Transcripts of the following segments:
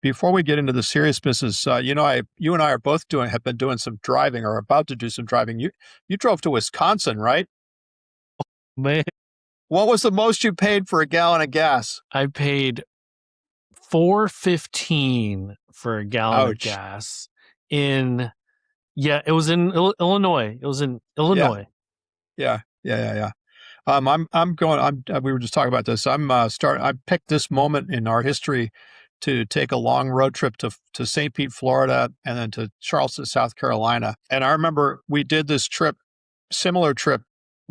before we get into the serious business, you and I have been doing some driving or about to do some driving. You drove to Wisconsin, right? Man, What was the most you paid for a gallon of gas? I paid $4.15 for a gallon of Ouch. gas it was in Illinois. It was in Illinois. Yeah. We were just talking about this. I picked this moment in our history to take a long road trip to St. Pete, Florida, and then to Charleston, South Carolina. And I remember we did this similar trip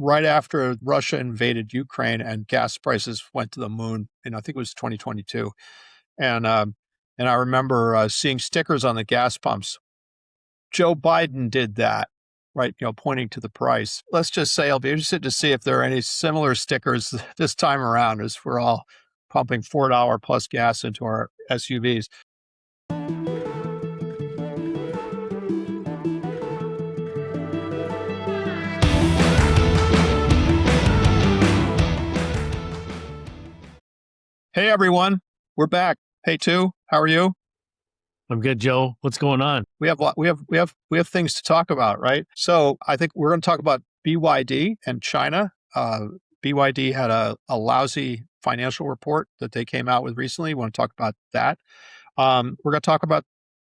right after Russia invaded Ukraine and gas prices went to the moon. And I think it was 2022. And I remember seeing stickers on the gas pumps. Joe Biden did that, right? Pointing to the price. Let's just say I'll be interested to see if there are any similar stickers this time around as we're all pumping $4 plus gas into our SUVs. Hey everyone, we're back. Hey Tu, how are you? I'm good, Joe. What's going on? We have things to talk about, right? So I think we're going to talk about BYD and China. BYD had a lousy financial report that they came out with recently. We want to talk about that. We're going to talk about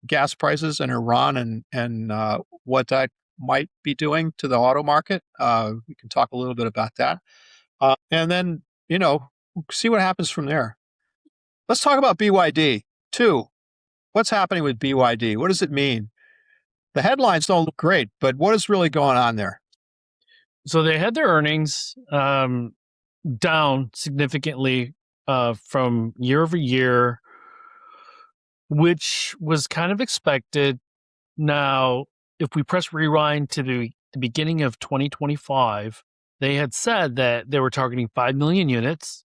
gas prices in Iran and what that might be doing to the auto market. We can talk a little bit about that. And then, see what happens from there. Let's talk about BYD. Tu, what's happening with BYD? What does it mean? The headlines don't look great, but what is really going on there? So they had their earnings down significantly from year over year, which was kind of expected. Now, if we press rewind to the beginning of 2025, they had said that they were targeting 5 million units,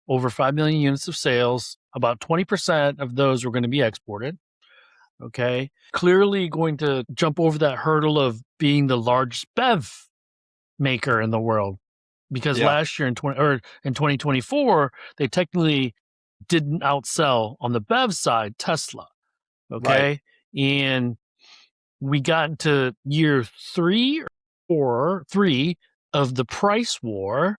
over 5 million units of sales. About 20% of those were going to be exported. Okay. Clearly going to jump over that hurdle of being the largest BEV maker in the world. Because last year in 2024, they technically didn't outsell on the BEV side Tesla. Okay. Right. And we got into year 3 or 3 of the price war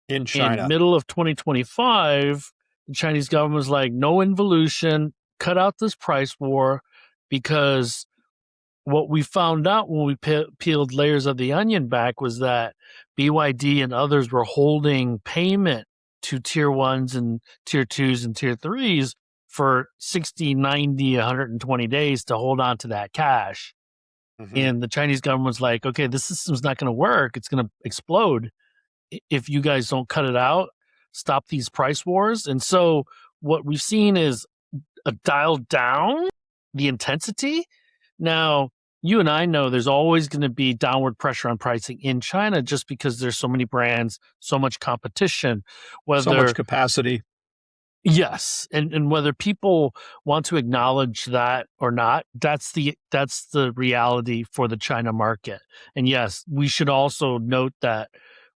in China. In middle of 2025, the Chinese government was like, no involution, cut out this price war, because what we found out when we peeled layers of the onion back was that BYD and others were holding payment to tier 1s and tier 2s and tier 3s for 60, 90, 120 days to hold on to that cash. Mm-hmm. And the Chinese government was like, okay, this system's not going to work. It's going to explode if you guys don't cut it out, stop these price wars. And so what we've seen is a dial down the intensity. Now, you and I know there's always going to be downward pressure on pricing in China just because there's so many brands, so much competition, so much capacity. Yes. And whether people want to acknowledge that or not, that's the reality for the China market. And yes, we should also note that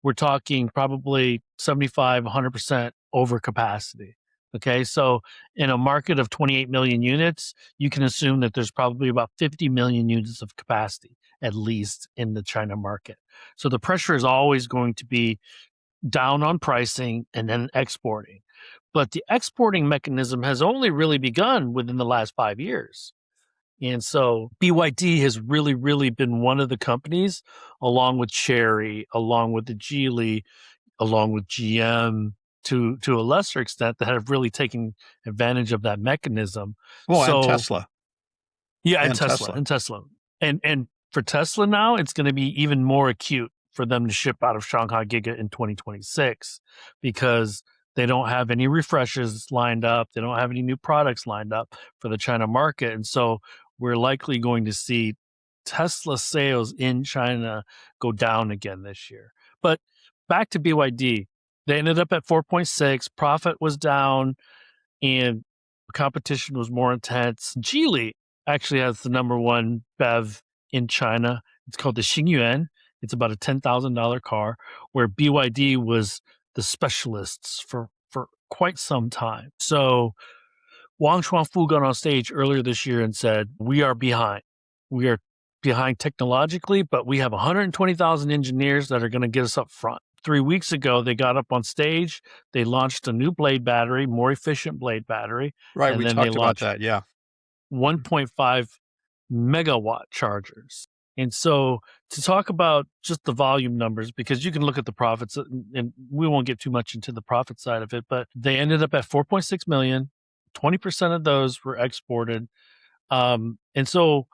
we're talking probably 75, 100% over capacity. Okay. So in a market of 28 million units, you can assume that there's probably about 50 million units of capacity, at least in the China market. So the pressure is always going to be down on pricing and then exporting. But the exporting mechanism has only really begun within the last 5 years. And so BYD has really, really been one of the companies, along with Chery, along with the Geely, along with GM, to a lesser extent, that have really taken advantage of that mechanism. Well, and Tesla. Yeah, and Tesla. And for Tesla now, it's going to be even more acute for them to ship out of Shanghai Giga in 2026 because they don't have any refreshes lined up. They don't have any new products lined up for the China market. And so we're likely going to see Tesla sales in China go down again this year. But back to BYD, they ended up at 4.6. Profit was down and competition was more intense. Geely actually has the number 1 BEV in China. It's called the Xingyuan. It's about a $10,000 car, where BYD was the specialists for quite some time. So Wang Chuanfu got on stage earlier this year and said, we are behind. We are behind technologically, but we have 120,000 engineers that are going to get us up front. 3 weeks ago, they got up on stage. They launched a new blade battery, more efficient blade battery. Right. And We then they talked about launched that. Yeah. 1.5 megawatt chargers. And so to talk about just the volume numbers, because you can look at the profits, and we won't get too much into the profit side of it, but they ended up at 4.6 million. 20% of those were exported. And so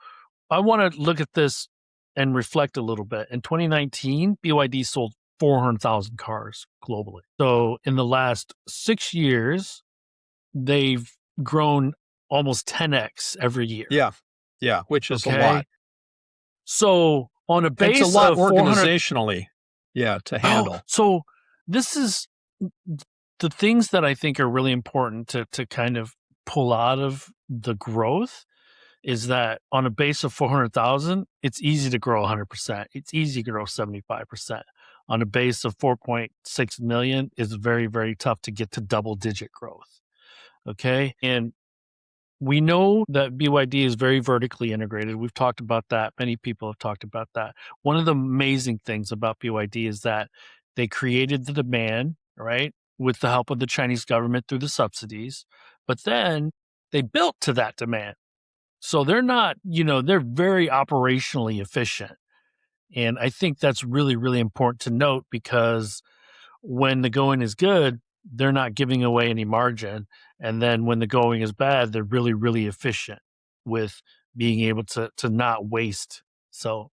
I want to look at this and reflect a little bit. In 2019, BYD sold 400,000 cars globally. So in the last 6 years, they've grown almost 10x every year. Yeah. Yeah. Which is a Okay. lot. So on a It's base a lot of 400, organizationally. Yeah. To handle. so this is the things that I think are really important to kind of pull out of the growth is that on a base of 400,000, it's easy to grow 100%. It's easy to grow 75%. On a base of 4.6 million, it's very, very tough to get to double digit growth. Okay. And we know that BYD is very vertically integrated. We've talked about that. Many people have talked about that. One of the amazing things about BYD is that they created the demand, right, with the help of the Chinese government through the subsidies, but then they built to that demand. So they're not, they're very operationally efficient. And I think that's really, really important to note because when the going is good, they're not giving away any margin. And then when the going is bad, they're really, really efficient with being able to not waste. So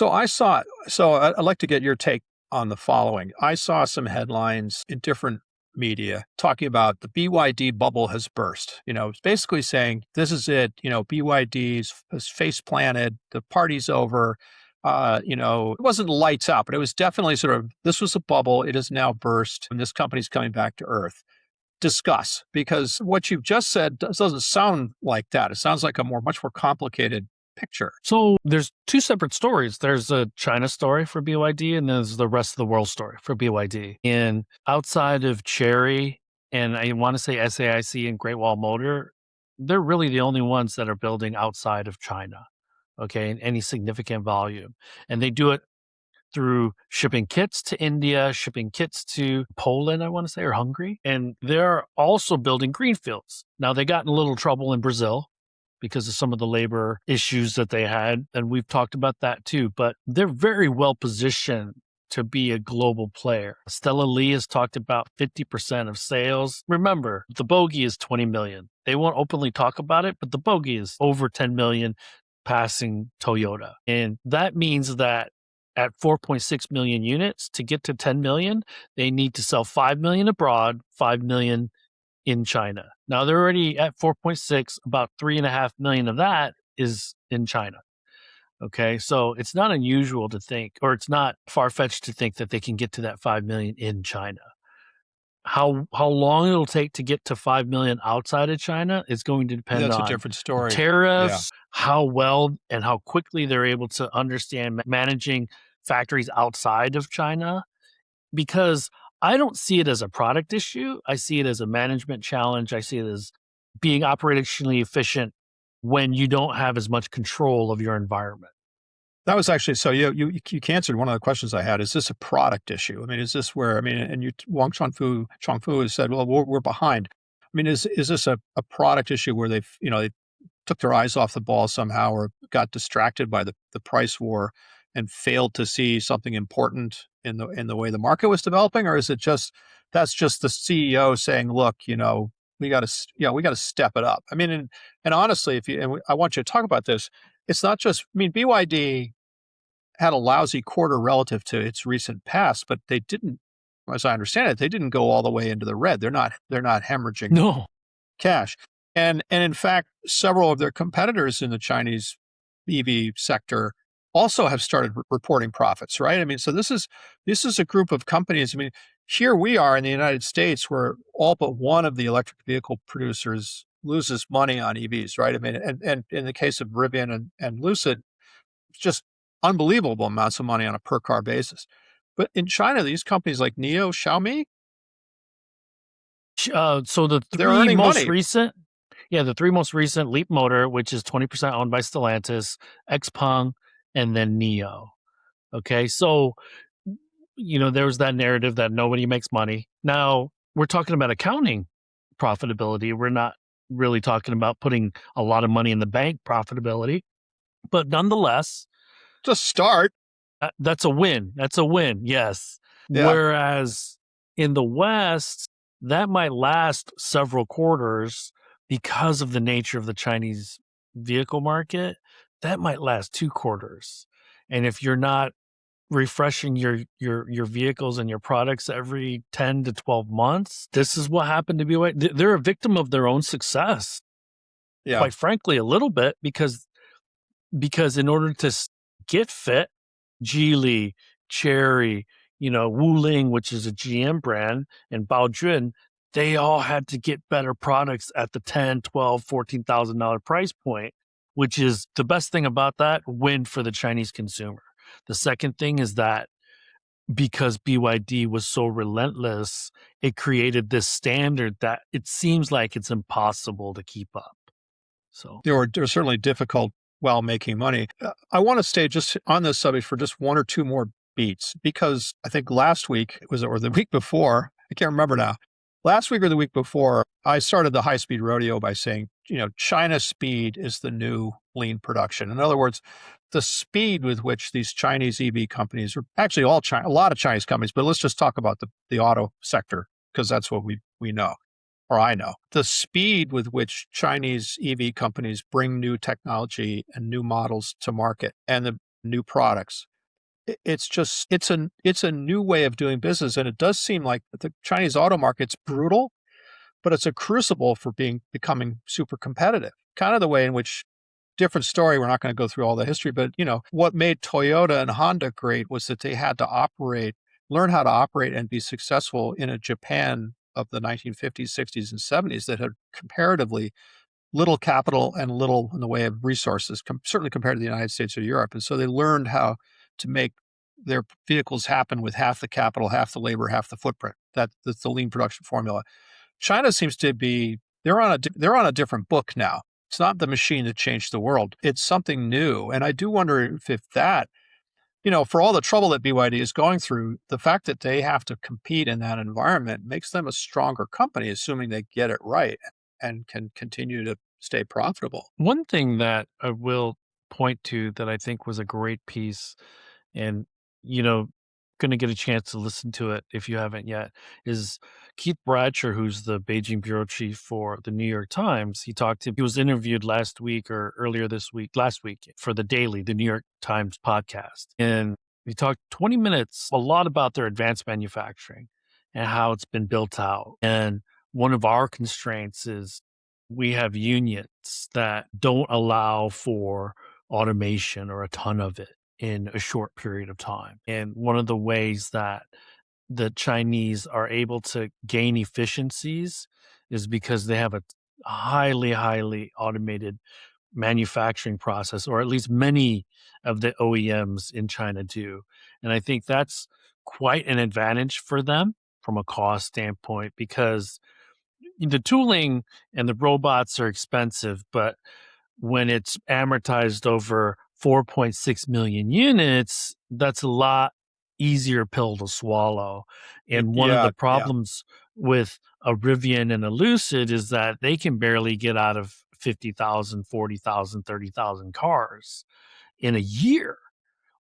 I'd like to get your take on the following. I saw some headlines in different media talking about the BYD bubble has burst. It's basically saying this is it. BYD's has face planted. The party's over. It wasn't lights out, but it was definitely sort of this was a bubble. It has now burst, and this company's coming back to earth. Discuss, because what you've just said doesn't sound like that. It sounds like a much more complicated picture. So there's two separate stories. There's a China story for BYD, and there's the rest of the world story for BYD. And outside of Chery, and I want to say SAIC and Great Wall Motor, they're really the only ones that are building outside of China, okay, in any significant volume. And they do it through shipping kits to India, shipping kits to Poland, I want to say, or Hungary. And they're also building greenfields. Now, they got in a little trouble in Brazil because of some of the labor issues that they had. And we've talked about that too, but they're very well positioned to be a global player. Stella Lee has talked about 50% of sales. Remember, the bogey is 20 million. They won't openly talk about it, but the bogey is over 10 million, passing Toyota. And that means that at 4.6 million units, to get to 10 million, they need to sell 5 million abroad, 5 million in China. Now they're already at 4.6, about 3.5 million of that is in China. Okay. So it's not unusual to think, or it's not far-fetched to think that they can get to that 5 million in China. How long it'll take to get to 5 million outside of China is going to depend That's a on different story. tariffs, how well and how quickly they're able to understand managing factories outside of China, because I don't see it as a product issue. I see it as a management challenge. I see it as being operationally efficient when you don't have as much control of your environment. That was actually so. You answered one of the questions I had. Is this a product issue? I mean, is this where and Wang Chongfu has said, well, we're behind. I mean, is this a product issue where they took their eyes off the ball somehow, or got distracted by the price war and failed to see something important in the way the market was developing, or is it that's just the CEO saying, look, we got to step it up. I mean, and honestly, I want you to talk about this. It's not just, I mean, BYD had a lousy quarter relative to its recent past, but they didn't, as I understand it, they didn't go all the way into the red. They're not hemorrhaging No. cash. And in fact, several of their competitors in the Chinese EV sector also have started reporting profits, right? I mean, so this is a group of companies. I mean, here we are in the United States where all but one of the electric vehicle producers loses money on EVs, right? I mean, and in the case of Rivian and Lucid, it's just unbelievable amounts of money on a per car basis. But in China, these companies like NIO, Xiaomi, So the they're three earning most money. recent, Yeah, the three most recent: Leap Motor, which is 20% owned by Stellantis, Xpeng, and then Neo. Okay, so there was that narrative that nobody makes money. Now we're talking about accounting profitability. We're not really talking about putting a lot of money in the bank profitability, but nonetheless, Just start. that's a win. That's a win. Yes. Yeah. Whereas in the West, that might last several quarters because of the nature of the Chinese vehicle market. That might last 2 quarters. And if you're not refreshing your vehicles and your products every 10 to 12 months, this is what happened to BYD. They're a victim of their own success, Yeah. quite frankly, a little bit, because in order to get fit, Geely, Chery, Wuling, which is a GM brand, and Baojun, they all had to get better products at the $10, $12, $14,000 price point, which is the best thing about that win for the Chinese consumer. The second thing is that because BYD was so relentless, it created this standard that it seems like it's impossible to keep up. So They're certainly difficult while making money. I want to stay just on this subject for just one or two more beats, because I think last week or the week before, I can't remember now. Last week or the week before, I started the high speed rodeo by saying, China speed is the new lean production. In other words, the speed with which these Chinese EV companies, or actually a lot of Chinese companies, but let's just talk about the auto sector, because that's what we know, or I know. The speed with which Chinese EV companies bring new technology and new models to market and the new products, it's a new way of doing business. And it does seem like the Chinese auto market's brutal, but it's a crucible for becoming super competitive. Kind of the way in which, different story, we're not going to go through all the history, but what made Toyota and Honda great was that they had to learn how to operate and be successful in a Japan of the 1950s, 60s, and 70s that had comparatively little capital and little in the way of resources, certainly compared to the United States or Europe. And so they learned how to make their vehicles happen with half the capital, half the labor, half the footprint. That's the lean production formula. China seems to be, they're on a different book now. It's not the machine that changed the world. It's something new. And I do wonder if that, for all the trouble that BYD is going through, the fact that they have to compete in that environment makes them a stronger company, assuming they get it right and can continue to stay profitable. one thing that I will point to that I think was a great piece, and going to get a chance to listen to it if you haven't yet, is Keith Bradsher, who's the Beijing bureau chief for the New York Times. He was interviewed last week for the New York Times podcast. And he talked 20 minutes, a lot about their advanced manufacturing and how it's been built out. And one of our constraints is we have unions that don't allow for automation or a ton of it in a short period of time. And one of the ways that the Chinese are able to gain efficiencies is because they have a highly, highly automated manufacturing process, or at least many of the OEMs in China do. And I think that's quite an advantage for them from a cost standpoint, because the tooling and the robots are expensive, but when it's amortized over 4.6 million units, that's a lot easier pill to swallow. And one of Yeah, the problems with a Rivian and a Lucid is that they can barely get out of 50,000, 40,000, 30,000 cars in a year,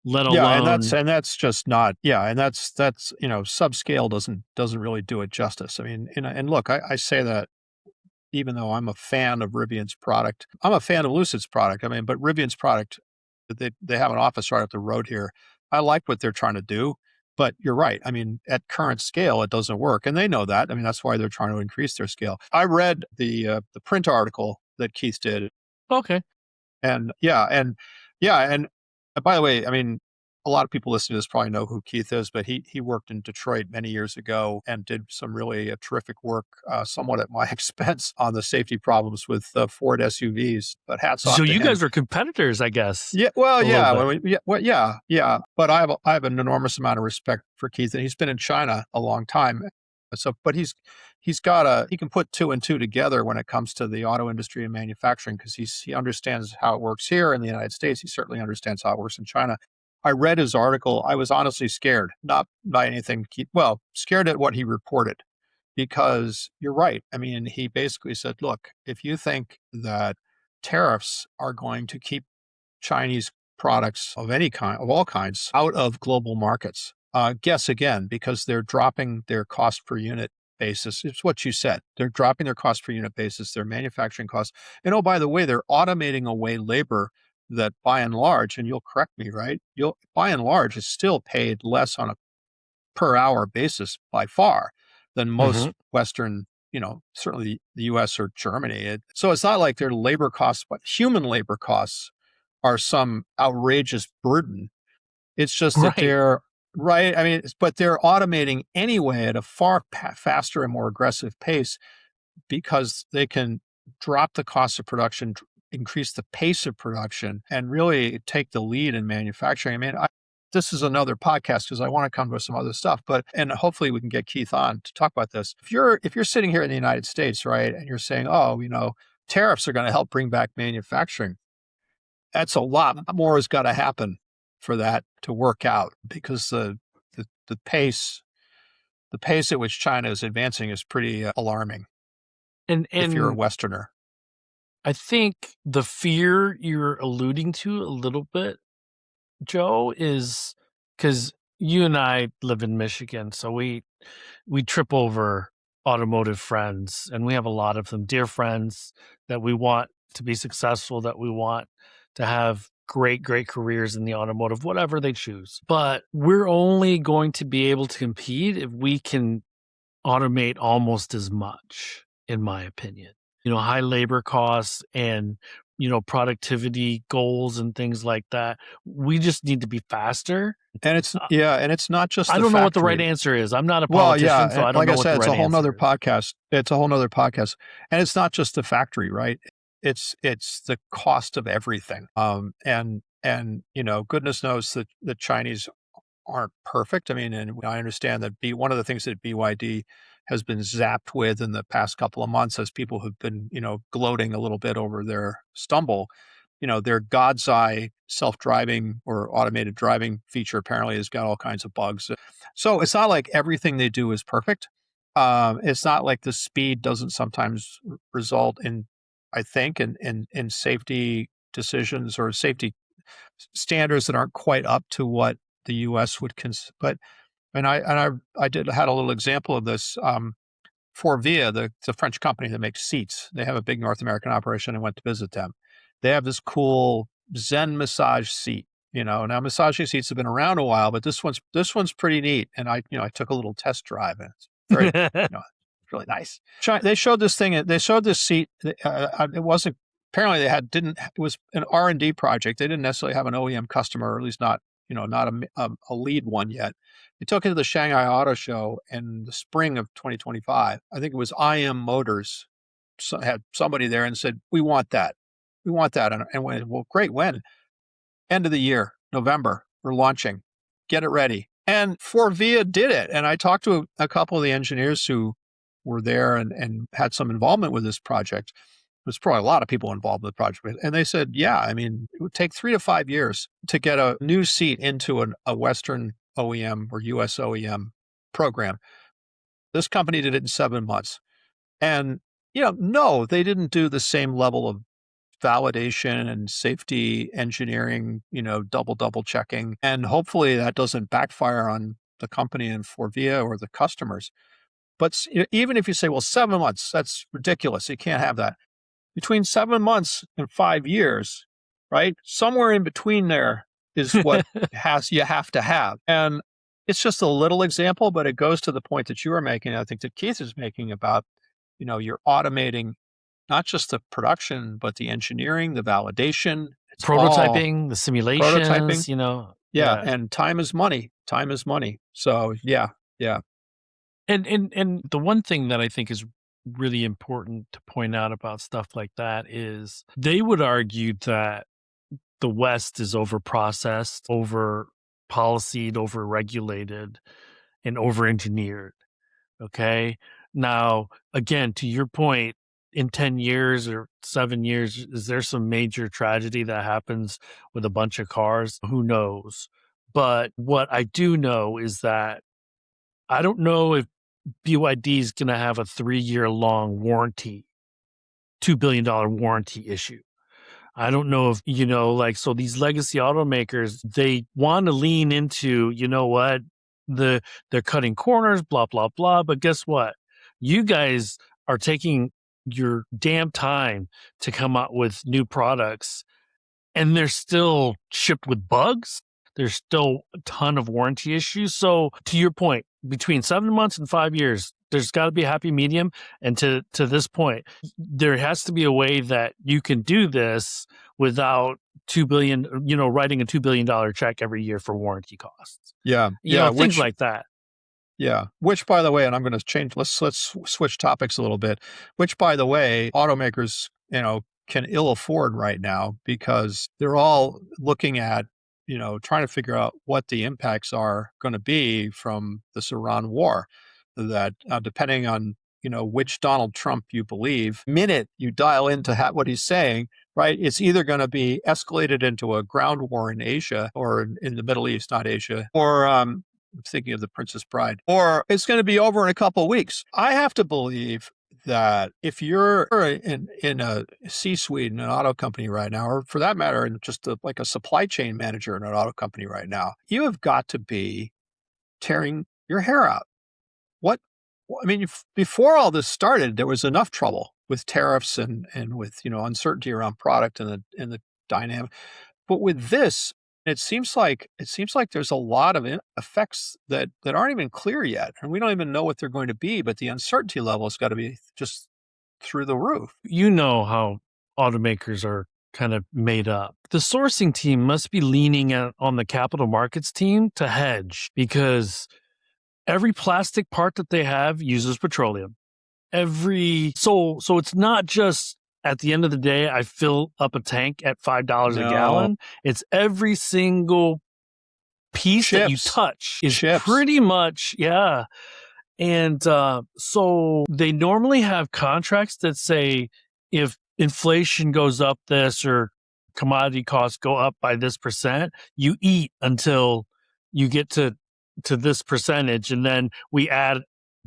let yeah, alone. and that's just not, yeah, and that's subscale doesn't really do it justice. I mean, and look, I say that even though I'm a fan of Rivian's product, I'm a fan of Lucid's product. I mean, but Rivian's product, they have an office right up the road here. I like what they're trying to do, but you're right. I mean, at current scale, it doesn't work, and they know that. I mean, that's why they're trying to increase their scale. I read the print article that Keith did. Okay. And by the way, I mean, a lot of people listening to this probably know who Keith is, but he worked in Detroit many years ago and did some really terrific work, somewhat at my expense, on the safety problems with Ford SUVs. But hats So off to you him. guys are competitors, I guess. Yeah, well, A little yeah, bit. yeah. But I have an enormous amount of respect for Keith, and he's been in China a long time. So, but he can put two and two together when it comes to the auto industry and manufacturing, because he understands how it works here in the United States. He certainly understands how it works in China. I read his article. I was honestly scared, not by anything. Well, scared at what he reported, because you're right. I mean, he basically said, look, if you think that tariffs are going to keep Chinese products of any kind, of all kinds, out of global markets, guess again, because they're dropping their cost per unit basis. It's what you said. They're dropping their cost per unit basis, their manufacturing costs. And oh, by the way, they're automating away labor that by and large, and you'll correct me, right? By and large is still paid less on a per hour basis by far than most Western, certainly the US or Germany. So it's not like their labor costs, but human labor costs are some outrageous burden. It's just that Right. they're right. I mean, but they're automating anyway at a far faster and more aggressive pace, because they can drop the cost of production, increase the pace of production, and really take the lead in manufacturing. I mean, this is another podcast because I want to come to some other stuff, and hopefully we can get Keith on to talk about this. If you're sitting here in the United States, right, and you're saying, oh, tariffs are going to help bring back manufacturing, that's a lot more has got to happen for that to work out, because the pace at which China is advancing is pretty alarming. And If you're a Westerner, I think the fear you're alluding to a little bit, Joe, is because you and I live in Michigan, so we trip over automotive friends, and we have a lot of them, dear friends that we want to be successful, that we want to have great careers in the automotive, whatever they choose. But we're only going to be able to compete if we can automate almost as much, in my opinion. High labor costs and, productivity goals and things like that. We just need to be faster. and it's not just I the don't know what the right factory. answer is. I'm not a Well, politician, so yeah, I don't like I know what said, the it's right a whole answer nother is. podcast. It's a whole nother podcast, and it's not just the factory, right? It's the cost of everything. And goodness knows that the Chinese aren't perfect. I mean, and I understand that one of the things that BYD has been zapped with in the past couple of months, as people have been, gloating a little bit over their stumble, their God's Eye self-driving or automated driving feature apparently has got all kinds of bugs. So it's not like everything they do is perfect. It's not like the speed doesn't sometimes result in, I think, in safety decisions or safety standards that aren't quite up to what the U.S. would but I had a little example of this. Forvia, the French company that makes seats, they have a big North American operation. I went to visit them. They have this cool Zen massage seat. Now massaging seats have been around a while, but this one's pretty neat. And I took a little test drive, and it's very, really nice. They showed this thing. They showed this seat. It wasn't, apparently it was an R&D project. They didn't necessarily have an OEM customer, or at least not a lead one yet. They took it to the Shanghai Auto Show in the spring of 2025. I think it was IM Motors had somebody there and said, "We want that. We want that." And went, well, great. When? End of the year, November. We're launching. Get it ready. And Forvia did it. And I talked to a couple of the engineers who were there and had some involvement with this project. There's probably a lot of people involved with the project. And they said, yeah, I mean, it would take 3 to 5 years to get a new seat into a Western OEM or US OEM program. This company did it in 7 months. And, no, they didn't do the same level of validation and safety engineering, double checking. And hopefully that doesn't backfire on the company and Forvia or the customers. But even if you say, well, 7 months, that's ridiculous. You can't have that. Between 7 months and 5 years, right? Somewhere in between there is what you have to have. And it's just a little example, but it goes to the point that you were making, I think that Keith is making about, you're automating not just the production, but the engineering, the validation. It's all Prototyping, the prototyping. simulations, Yeah. yeah. And time is money. Time is money. So yeah. And the one thing that I think is really important to point out about stuff like that is they would argue that the West is over-processed, over-policed, over-regulated, and over-engineered, okay? Now, again, to your point, in 10 years or 7 years, is there some major tragedy that happens with a bunch of cars? Who knows? But what I do know is that I don't know if BYD is going to have a 3-year long warranty, $2 billion warranty issue. I don't know if, so these legacy automakers, they want to lean into, what, they're cutting corners, blah, blah, blah. But guess what? You guys are taking your damn time to come out with new products, and they're still shipped with bugs. There's still a ton of warranty issues. So to your point, between 7 months and 5 years, there's got to be a happy medium. And to this point, there has to be a way that you can do this without 2 billion, writing a $2 billion check every year for warranty costs. Yeah. Things like that. Yeah. Which, by the way, and I'm going to change, let's switch topics a little bit, which, by the way, automakers, can ill afford right now because they're all looking at, trying to figure out what the impacts are going to be from this Iran war. That depending on, which Donald Trump you believe, minute you dial into what he's saying, right, it's either going to be escalated into a ground war in Asia or in the Middle East, not Asia, or I'm thinking of the Princess Bride, or it's going to be over in a couple of weeks. I have to believe that if you're in a C-suite in an auto company right now, or for that matter, in just like a supply chain manager in an auto company right now, you have got to be tearing your hair out. I mean, before all this started, there was enough trouble with tariffs and with uncertainty around product and the dynamic. But with this, it seems like there's a lot of effects that aren't even clear yet, and we don't even know what they're going to be. But the uncertainty level has got to be just through the roof. You know how automakers are kind of made up. The sourcing team must be leaning on the capital markets team to hedge because every plastic part that they have uses petroleum. So it's not just at the end of the day, I fill up a tank at $5 a gallon. It's every single piece that you touch is pretty much, yeah. And so they normally have contracts that say if inflation goes up this or commodity costs go up by this percent, you eat until you get to this percentage, and then we add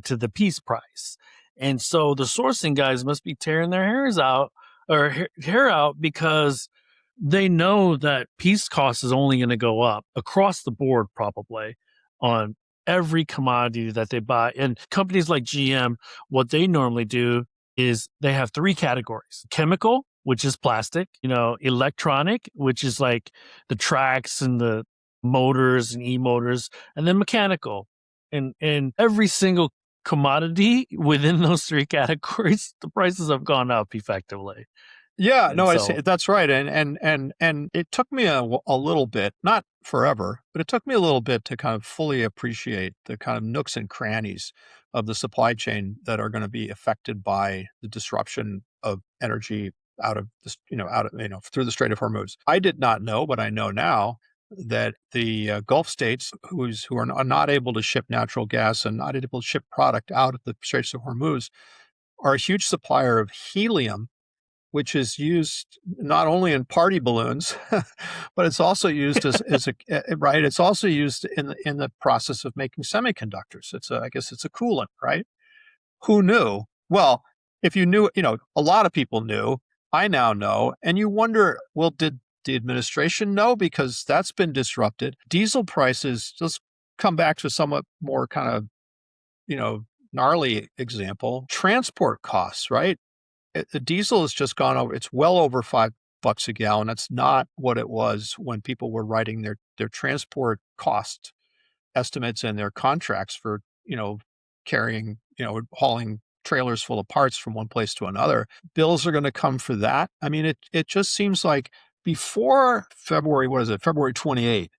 to the piece price. And so the sourcing guys must be tearing their hair out because they know that piece cost is only going to go up across the board, probably on every commodity that they buy. And companies like GM, what they normally do is they have 3 categories: chemical, which is plastic, electronic, which is like the tracks and the motors and e-motors, and then mechanical. And every single commodity within those 3 categories, the prices have gone up effectively. Yeah, no, I see. That's right. And it took me a little bit, not forever, but it took me a little bit to kind of fully appreciate the kind of nooks and crannies of the supply chain that are going to be affected by the disruption of energy out of this, through the Strait of Hormuz. I did not know, but I know now that the Gulf states who are not able to ship natural gas and not able to ship product out of the Straits of Hormuz are a huge supplier of helium, which is used not only in party balloons, but it's also used as right. It's also used in the process of making semiconductors. I guess it's a coolant, right? Who knew? Well, if you knew, a lot of people knew. I now know, and you wonder, well, did the administration know? Because that's been disrupted. Diesel prices, just come back to a somewhat more kind of, gnarly example. Transport costs, right? The diesel has just gone over. It's well over $5 a gallon. That's not what it was when people were writing their transport cost estimates and their contracts for, carrying, hauling trailers full of parts from one place to another. Bills are going to come for that. I mean, it just seems like before February 28th,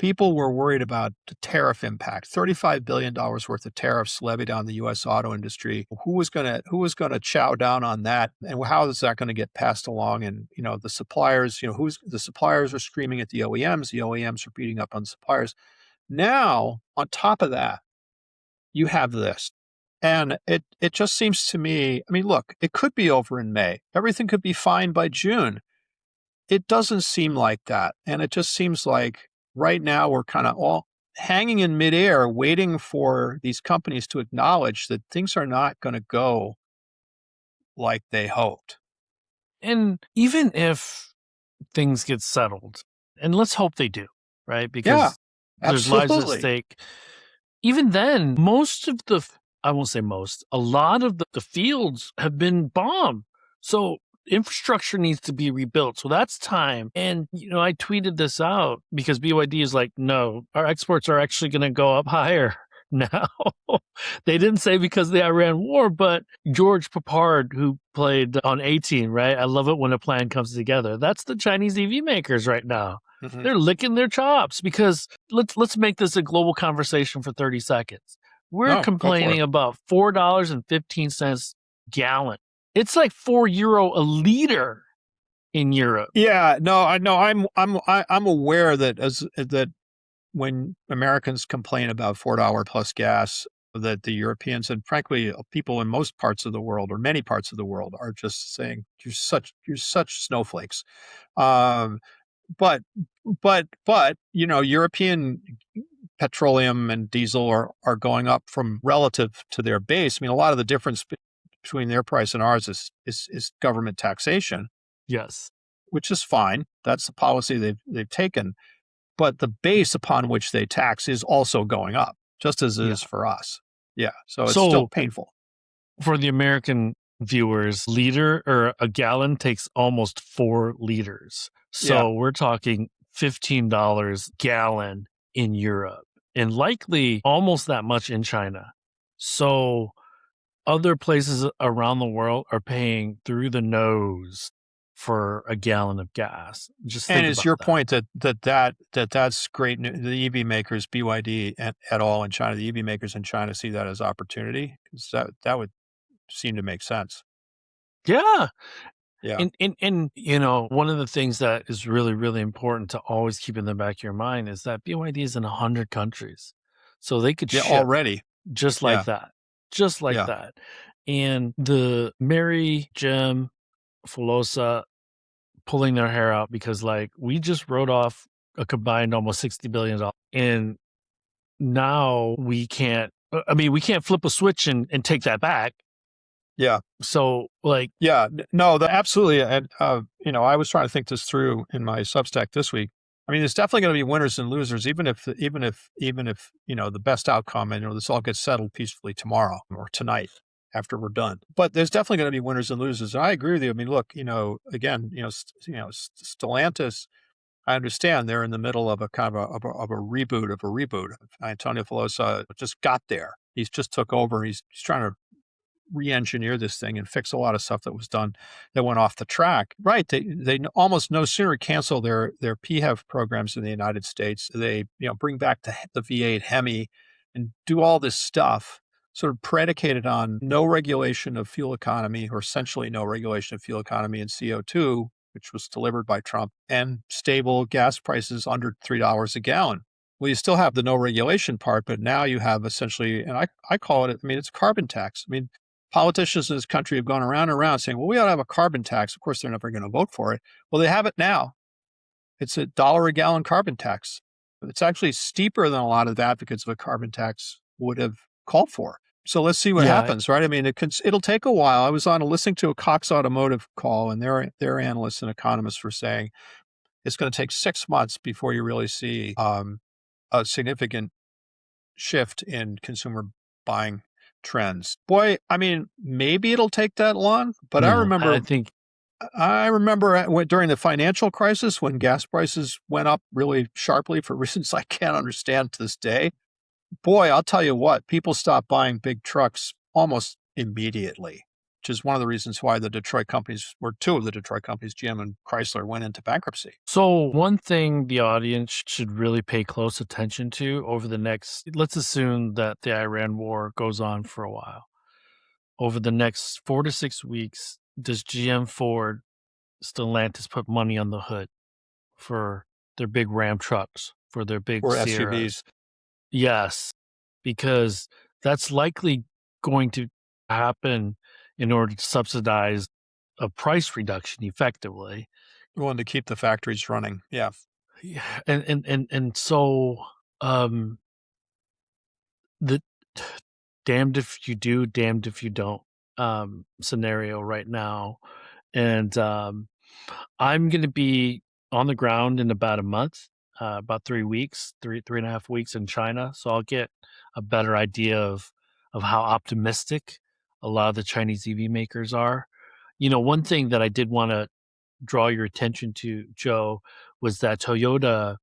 people were worried about the tariff impact, $35 billion worth of tariffs levied on the U.S. auto industry. Who was going to chow down on that, and how is that going to get passed along? And the suppliers, the suppliers are screaming at the OEMs are beating up on suppliers. Now, on top of that, you have this. And it just seems to me, I mean, look, it could be over in May. Everything could be fine by June. It doesn't seem like that. And it just seems like right now we're kind of all hanging in midair, waiting for these companies to acknowledge that things are not going to go like they hoped. And even if things get settled, and let's hope they do, right? Yeah, Because there's lives at absolutely. stake. Even then, most of the, I won't say most, a lot of the fields have been bombed. So infrastructure needs to be rebuilt. So that's time. And, I tweeted this out because BYD is like, no, our exports are actually going to go up higher now. They didn't say because of the Iran war, but George Papard, who played on 18, right? I love it when a plan comes together. That's the Chinese EV makers right now. Mhm. They're licking their chops because let's make this a global conversation for 30 seconds. We're No, go for it. complaining about $4.15 gallon. It's like €4 a liter in Europe. Yeah, no, I know. I'm aware that when Americans complain about $4 plus gas, that the Europeans and frankly people in most parts of the world or many parts of the world are just saying you're such snowflakes. Um, but European petroleum and diesel are going up from relative to their base. I mean, a lot of the difference between their price and ours is government taxation, Yes. which is fine. That's the policy they've taken. But the base upon which they tax is also going up, just as it Yeah. is for us. Yeah, so it's still So painful. for the American viewers, liter or a gallon takes almost 4 liters. Yeah, So we're talking $15 gallon in Europe and likely almost that much in China. So other places around the world are paying through the nose for a gallon of gas. Just and think it's about your that. point that's great. The EV makers, BYD at all in China, the EV makers in China see that as opportunity because that would seem to make sense. Yeah. Yeah, And one of the things that is really, really important to always keep in the back of your mind is that BYD is in 100 countries. So they could yeah, ship already. just like Yeah, that. Just like yeah, that. And the Mary, Jim, Filosa pulling their hair out because like we just wrote off a combined almost $60 billion. And now we can't, I mean, we can't flip a switch and take that back. yeah. So like, Yeah, no, absolutely. And I was trying to think this through in my Substack this week. I mean, there's definitely going to be winners and losers, even if the best outcome, and this all gets settled peacefully tomorrow or tonight after we're done. But there's definitely going to be winners and losers. And I agree with you. I mean, look, again, Stellantis. I understand they're in the middle of a kind of a reboot of a reboot. Antonio Filosa just got there. He's just took over. He's trying to re-engineer this thing and fix a lot of stuff that was done that went off the track. Right. They almost no sooner cancel their PHEV programs in the United States. They bring back the V8 Hemi and do all this stuff sort of predicated on no regulation of fuel economy or essentially no regulation of fuel economy and CO2, which was delivered by Trump, and stable gas prices under $3 a gallon. Well, you still have the no regulation part, but now you have essentially, and I call it, I mean, it's a carbon tax. I mean, politicians in this country have gone around and around saying, well, we ought to have a carbon tax. Of course, they're never going to vote for it. Well, they have it now. It's $1 a gallon carbon tax. It's actually steeper than a lot of the advocates of a carbon tax would have called for. So let's see what yeah, happens, right? I mean, it'll take a while. I was listening to a Cox Automotive call, and their analysts and economists were saying it's going to take 6 months before you really see a significant shift in consumer buying trends. Boy, I mean, maybe it'll take that long, but I no, I remember think, during the financial crisis when gas prices went up really sharply for reasons I can't understand to this day. Boy, I'll tell you what, people stopped buying big trucks almost immediately, which is one of the reasons why the Detroit companies, or two of the Detroit companies, GM and Chrysler, went into bankruptcy. so one thing the audience should really pay close attention to over the next, let's assume that the Iran war goes on for a while. Over the next 4 to 6 weeks, does GM, Ford, Stellantis put money on the hood for their big Ram trucks, for their big Or Sierras? SUVs. Yes, because that's likely going to happen in order to subsidize a price reduction effectively. Willing to keep the factories running. Yeah. Yeah, and so the damned if you do, damned if you don't scenario right now. And I'm going to be on the ground in about a month, about 3 weeks, 3.5 weeks in China. So I'll get a better idea of how optimistic a lot of the Chinese EV makers are. One thing that I did want to draw your attention to, Joe, was that Toyota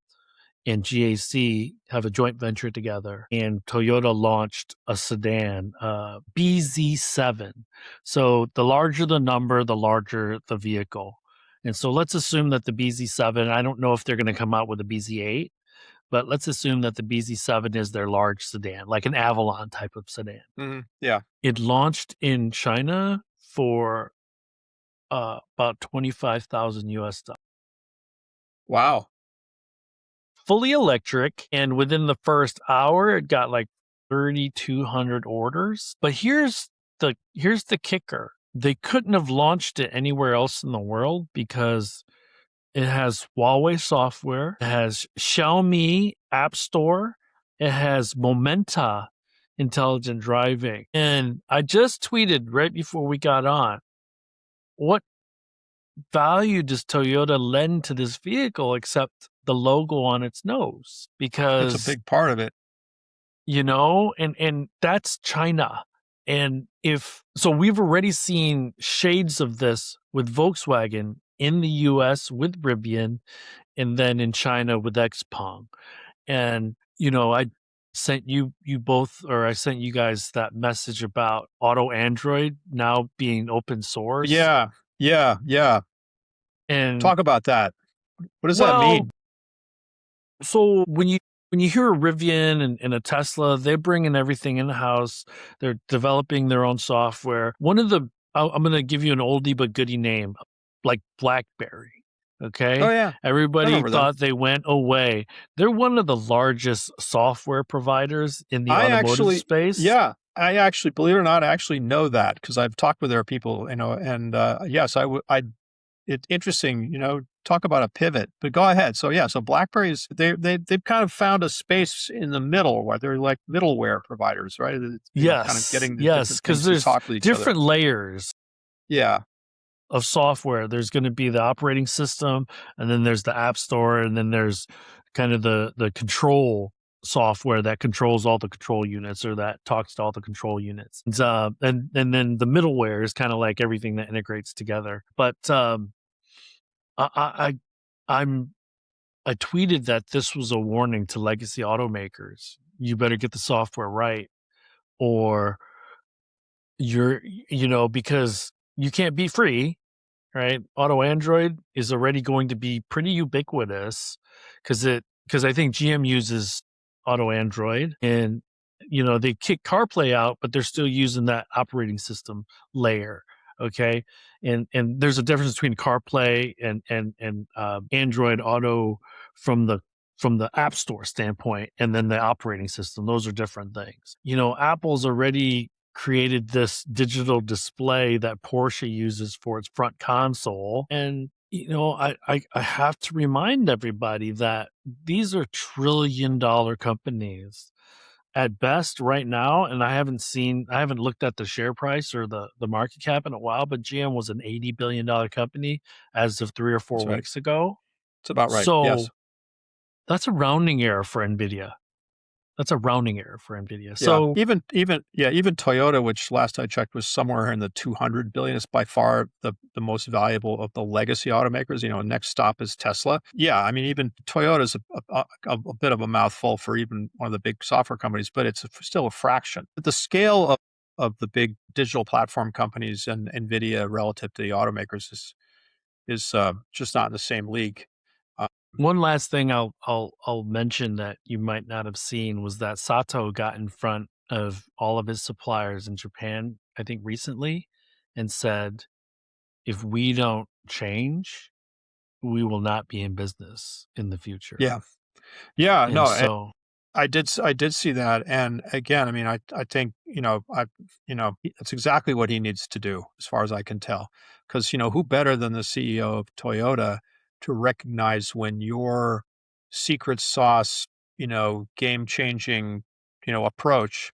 and GAC have a joint venture together, and Toyota launched a sedan, BZ7. So the larger the number, the larger the vehicle. And so let's assume that the BZ7, I don't know if they're going to come out with a BZ8, but let's assume that the BZ7 is their large sedan, like an Avalon type of sedan. Yeah. It launched in China for about 25,000 US dollars. Wow. Fully electric, and within the first hour it got like 3,200 orders. But here's the kicker. They couldn't have launched it anywhere else in the world because it has Huawei software, it has Xiaomi App Store, it has Momenta intelligent driving. And I just tweeted right before we got on, what value does Toyota lend to this vehicle except the logo on its nose? Because it's a big part of it, and that's China. And we've already seen shades of this with Volkswagen in the US with Rivian, and then in China with Xpeng. And I sent you both, or I sent you guys that message about Auto Android now being open source. Yeah. And talk about that. What does that mean? So when you hear a Rivian and a Tesla, they're bringing everything in the house. They're developing their own software. I'm going to give you an oldie but goodie name, like BlackBerry. Okay. Oh yeah. Everybody thought they went away. They're one of the largest software providers in the automotive space. Yeah. I actually, believe it or not, I actually know that because I've talked with their people, and yes, it's interesting, talk about a pivot, but go ahead. So yeah, so BlackBerry's, they've kind of found a space in the middle where they're like middleware providers, right? Yes. Kind of getting because there's different layers. Yeah. Of software. There's going to be the operating system, and then there's the app store, and then there's kind of the control software that controls all the control units, or that talks to all the control units. And then the middleware is kind of like everything that integrates together. But I tweeted that this was a warning to legacy automakers. You better get the software right, or because you can't be free, right? Auto Android is already going to be pretty ubiquitous because I think GM uses Auto Android, and they kick CarPlay out, but they're still using that operating system layer. Okay, and there's a difference between CarPlay and Android Auto from the App Store standpoint, and then the operating system. Those are different things. Apple's already created this digital display that Porsche uses for its front console. And, I have to remind everybody that these are trillion-dollar companies at best right now. And I haven't looked at the share price or the market cap in a while, but GM was an $80 billion company as of 3 or 4 weeks ago. It's about right. So yes. That's a rounding error for NVIDIA. So even Toyota, which last I checked was somewhere in the 200 billion, is by far the most valuable of the legacy automakers. Next stop is Tesla. Yeah, I mean, even Toyota's a bit of a mouthful for even one of the big software companies, but it's still a fraction. But the scale of the big digital platform companies and NVIDIA relative to the automakers is just not in the same league. One last thing I'll mention that you might not have seen was that Sato got in front of all of his suppliers in Japan, I think recently, and said, if we don't change, we will not be in business in the future. Yeah. Yeah. And I did see that, and again, I mean, I think that's exactly what he needs to do, as far as I can tell, because who better than the CEO of Toyota to recognize when your secret sauce, game changing, approach,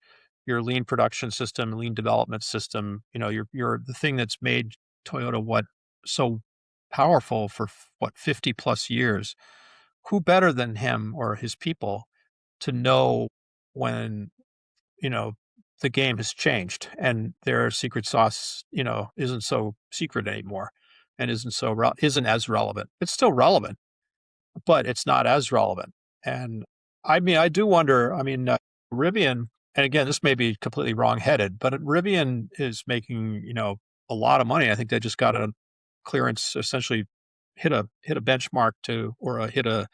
your lean production system, lean development system, you're the thing that's made Toyota what so powerful for what 50 plus years. Who better than him or his people to know when, you know, the game has changed and their secret sauce, isn't so secret anymore and isn't as relevant. It's still relevant, but it's not as relevant. And I mean, I do wonder, Rivian, and again, this may be completely wrong-headed, but Rivian is making, a lot of money. I think they just got a clearance, essentially hit a benchmark hit a,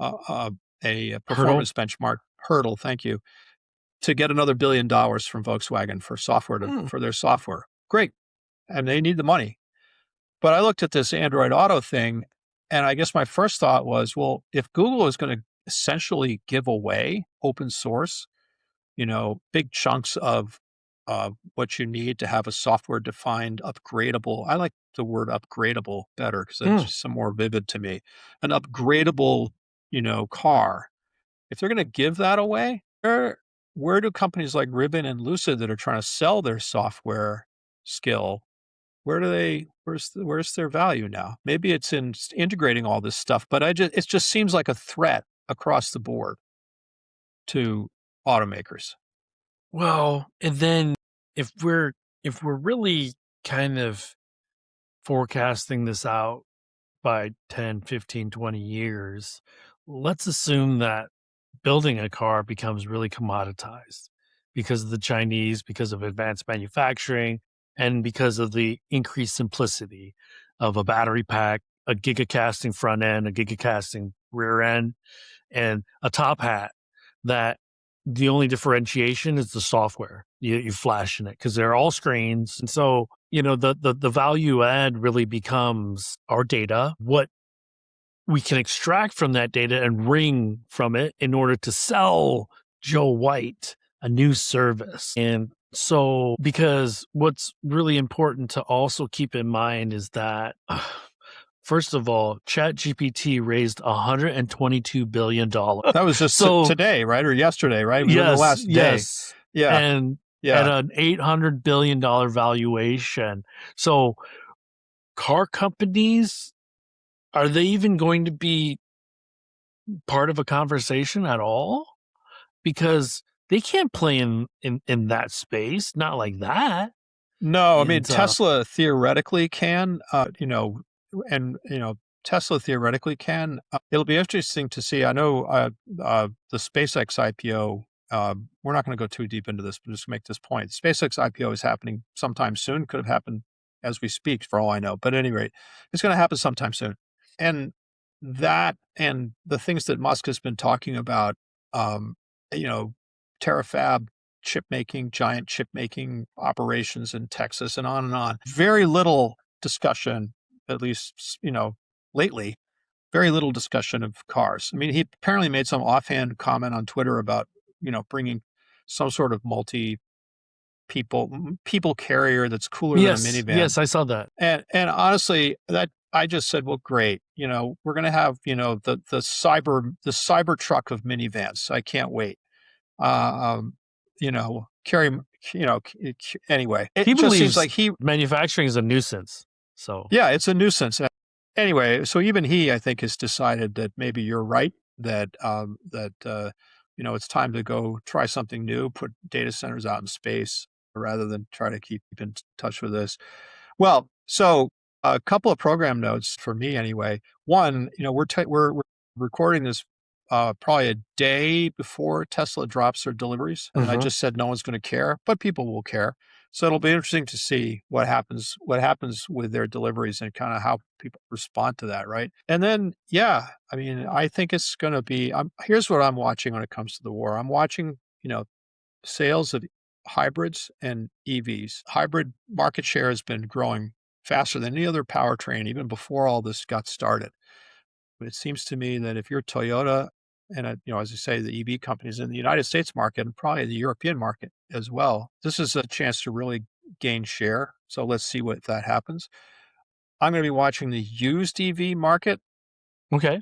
a Hurdle. performance benchmark hurdle. Thank you, to get another $1 billion from Volkswagen for software for their software. Great, and they need the money. But I looked at this Android Auto thing, and I guess my first thought was, well, if Google is going to essentially give away open source, big chunks of what you need to have a software defined upgradable. I like the word upgradable better because it's just some more vivid to me. An upgradable, car. If they're going to give that away, where do companies like Ribbon and Lucid that are trying to sell their software skill, where's their value now? Maybe it's in integrating all this stuff, but it just seems like a threat across the board to automakers. Well, and then if we're really kind of forecasting this out by 10, 15, 20 years, let's assume that building a car becomes really commoditized because of the Chinese, because of advanced manufacturing, and because of the increased simplicity of a battery pack, a gigacasting front end, a gigacasting rear end, and a top hat that the only differentiation is the software you flash in it because they're all screens. And so, the value add really becomes our data, what we can extract from that data and wring from it in order to sell Joe White a new service. And so, because what's really important to also keep in mind is that first of all, ChatGPT raised $122 billion. That was just today, right? Or yesterday, right? Within the last day. Yes. Yeah. And at an $800 billion valuation. So car companies, are they even going to be part of a conversation at all? Because they can't play in that space, not like that. No, I mean, Tesla theoretically can, Tesla theoretically can. It'll be interesting to see. I know the SpaceX IPO, we're not going to go too deep into this, but just make this point. The SpaceX IPO is happening sometime soon. Could have happened as we speak, for all I know. But at any rate, it's going to happen sometime soon. And that and the things that Musk has been talking about, terafab giant chip making operations in Texas and on and on. Very little discussion, at least, lately, very little discussion of cars. I mean, he apparently made some offhand comment on Twitter about, bringing some sort of people carrier that's cooler than a minivan. Yes, I saw that. And honestly, that I just said, well, great. We're going to have, the cyber truck of minivans. I can't wait. Carry, anyway, it just seems like manufacturing is a nuisance. So yeah, it's a nuisance. Anyway, so even he, I think, has decided that maybe you're right, that it's time to go try something new, put data centers out in space rather than try to keep in touch with this. Well, so a couple of program notes for me anyway. One, we're recording this probably a day before Tesla drops their deliveries. And I just said no one's going to care, but people will care. So it'll be interesting to see what happens with their deliveries and kind of how people respond to that, right? And then, yeah, I mean, I think it's going to be. Here's what I'm watching when it comes to the war. I'm watching, sales of hybrids and EVs. Hybrid market share has been growing faster than any other powertrain, even before all this got started. But it seems to me that if you're Toyota and as you say, the EV companies in the United States market and probably the European market as well. This is a chance to really gain share. So let's see what that happens. I'm going to be watching the used EV market. Okay.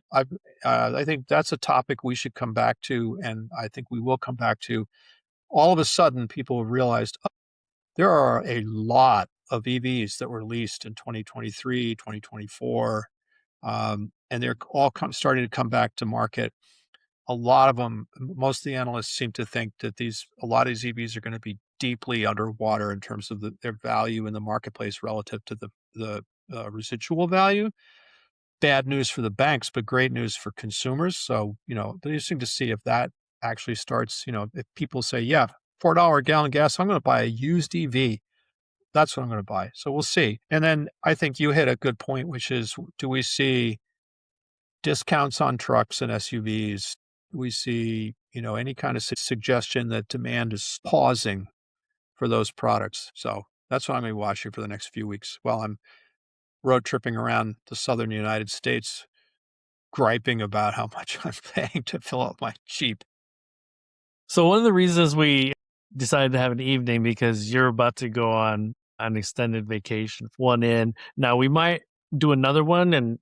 I think that's a topic we should come back to, and I think we will come back to. All of a sudden, people have realized there are a lot of EVs that were leased in 2023, 2024, and they're all starting to come back to market. A lot of them, most of the analysts seem to think that a lot of these EVs are going to be deeply underwater in terms of their value in the marketplace relative to the residual value. Bad news for the banks, but great news for consumers. So, it'll be interesting to see if that actually starts, if people say, yeah, $4 a gallon gas, I'm going to buy a used EV. That's what I'm going to buy. So we'll see. And then I think you hit a good point, which is, do we see discounts on trucks and SUVs? Do we see, any kind of suggestion that demand is pausing for those products? So that's what I'm going to be watching for the next few weeks while I'm road tripping around the southern United States, griping about how much I'm paying to fill up my Jeep. So one of the reasons we decided to have an evening, because you're about to go on an extended vacation, one in. Now we might do another one and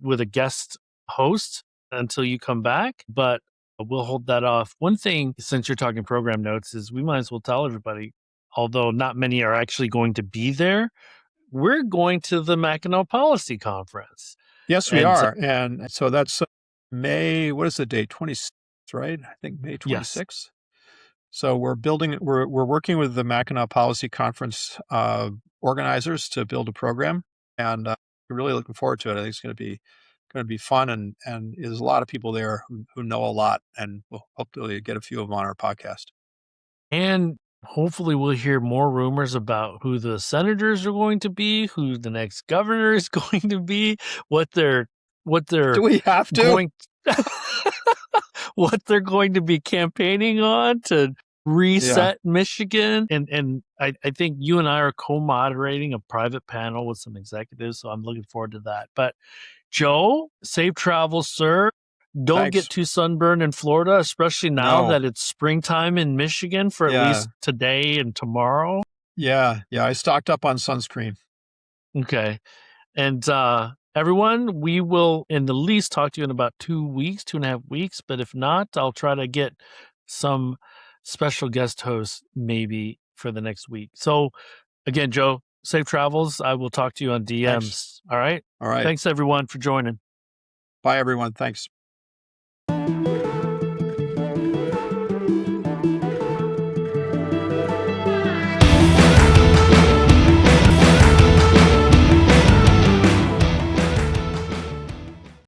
with a guest host until you come back, but we'll hold that off. One thing, since you're talking program notes, is we might as well tell everybody, although not many are actually going to be there, we're going to the Mackinac Policy Conference. Yes, we are. And so that's May, what is the date? 26th, right? I think May 26th. Yes. So we're working with the Mackinac Policy Conference organizers to build a program, and we're really looking forward to it. I think it's going to be fun, and there's a lot of people there who know a lot, and we'll hopefully get a few of them on our podcast. And hopefully we'll hear more rumors about who the senators are going to be, who the next governor is going to be, what they're Do we have to? what they're going to be campaigning on to reset Michigan. And I think you and I are co-moderating a private panel with some executives, so I'm looking forward to that. But Joe, safe travels, sir. Don't get too sunburned in Florida, especially now that it's springtime in Michigan for at least today and tomorrow. Yeah. I stocked up on sunscreen. Okay. And everyone, we will in the least talk to you in about 2.5 weeks. But if not, I'll try to get some special guest hosts maybe for the next week. So again, Joe, safe travels. I will talk to you on DMs. Thanks. All right. All right. Thanks, everyone, for joining. Bye, everyone. Thanks.